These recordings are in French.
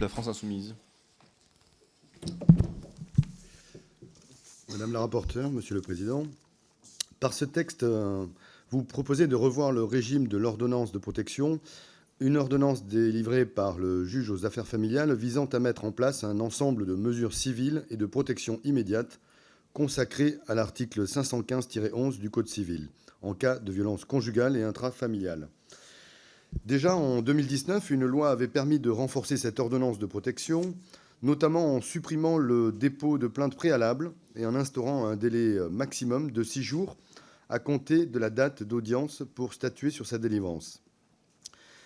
La France insoumise. Madame la rapporteure, Monsieur le Président, par ce texte, vous proposez de revoir le régime de l'ordonnance de protection, une ordonnance délivrée par le juge aux affaires familiales visant à mettre en place un ensemble de mesures civiles et de protection immédiate consacrées à l'article 515-11 du Code civil, en cas de violence conjugale et intrafamiliale. Déjà en 2019, une loi avait permis de renforcer cette ordonnance de protection, notamment en supprimant le dépôt de plainte préalable et en instaurant un délai maximum de 6 jours à compter de la date d'audience pour statuer sur sa délivrance.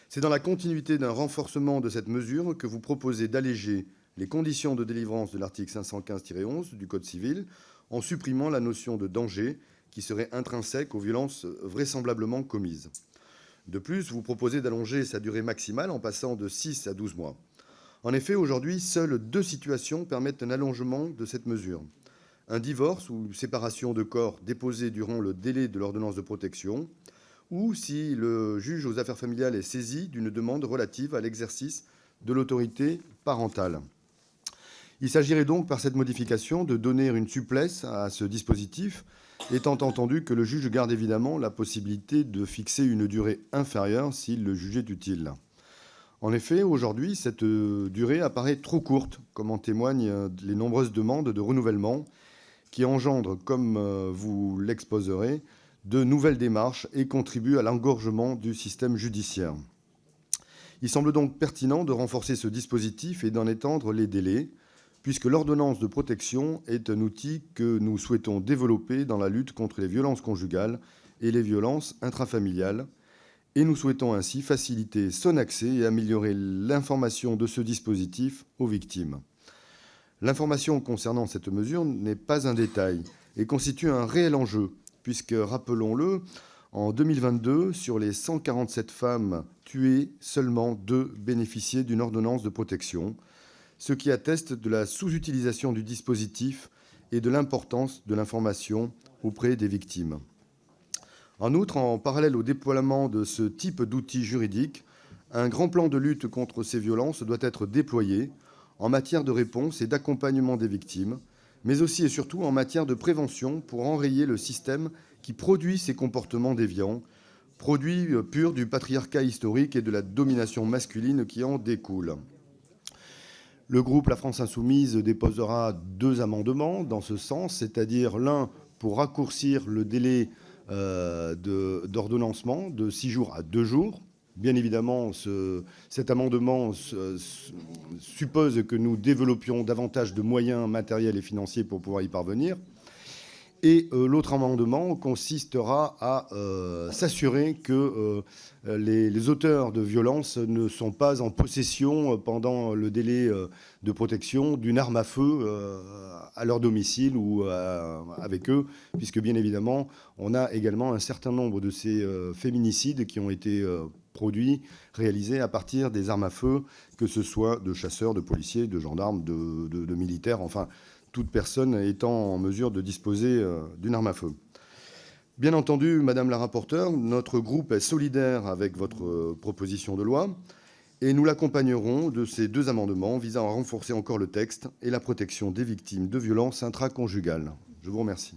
C'est dans la continuité d'un renforcement de cette mesure que vous proposez d'alléger les conditions de délivrance de l'article 515-11 du Code civil en supprimant la notion de danger qui serait intrinsèque aux violences vraisemblablement commises. De plus, vous proposez d'allonger sa durée maximale en passant de 6 à 12 mois. En effet, aujourd'hui, seules 2 situations permettent un allongement de cette mesure. Un divorce ou séparation de corps déposé durant le délai de l'ordonnance de protection, ou si le juge aux affaires familiales est saisi d'une demande relative à l'exercice de l'autorité parentale. Il s'agirait donc par cette modification de donner une souplesse à ce dispositif, étant entendu que le juge garde évidemment la possibilité de fixer une durée inférieure s'il le jugeait utile. En effet, aujourd'hui, cette durée apparaît trop courte, comme en témoignent les nombreuses demandes de renouvellement qui engendrent, comme vous l'exposerez, de nouvelles démarches et contribuent à l'engorgement du système judiciaire. Il semble donc pertinent de renforcer ce dispositif et d'en étendre les délais, puisque l'ordonnance de protection est un outil que nous souhaitons développer dans la lutte contre les violences conjugales et les violences intrafamiliales, et nous souhaitons ainsi faciliter son accès et améliorer l'information de ce dispositif aux victimes. L'information concernant cette mesure n'est pas un détail et constitue un réel enjeu, puisque, rappelons-le, en 2022, sur les 147 femmes tuées, seulement 2 bénéficiaient d'une ordonnance de protection, ce qui atteste de la sous-utilisation du dispositif et de l'importance de l'information auprès des victimes. En outre, en parallèle au déploiement de ce type d'outils juridiques, un grand plan de lutte contre ces violences doit être déployé en matière de réponse et d'accompagnement des victimes, mais aussi et surtout en matière de prévention pour enrayer le système qui produit ces comportements déviants, produits purs du patriarcat historique et de la domination masculine qui en découle. Le groupe La France Insoumise déposera 2 amendements dans ce sens, c'est-à-dire l'un pour raccourcir le délai d'ordonnancement de 6 jours à 2 jours. Bien évidemment, cet amendement suppose que nous développions davantage de moyens matériels et financiers pour pouvoir y parvenir. Et l'autre amendement consistera à s'assurer que les auteurs de violences ne sont pas en possession pendant le délai de protection d'une arme à feu à leur domicile ou avec eux, puisque bien évidemment, on a également un certain nombre de ces féminicides qui ont été produits, réalisés à partir des armes à feu, que ce soit de chasseurs, de policiers, de gendarmes, de militaires, enfin, toute personne étant en mesure de disposer d'une arme à feu. Bien entendu, Madame la rapporteure, notre groupe est solidaire avec votre proposition de loi et nous l'accompagnerons de ces 2 amendements visant à renforcer encore le texte et la protection des victimes de violences intraconjugales. Je vous remercie.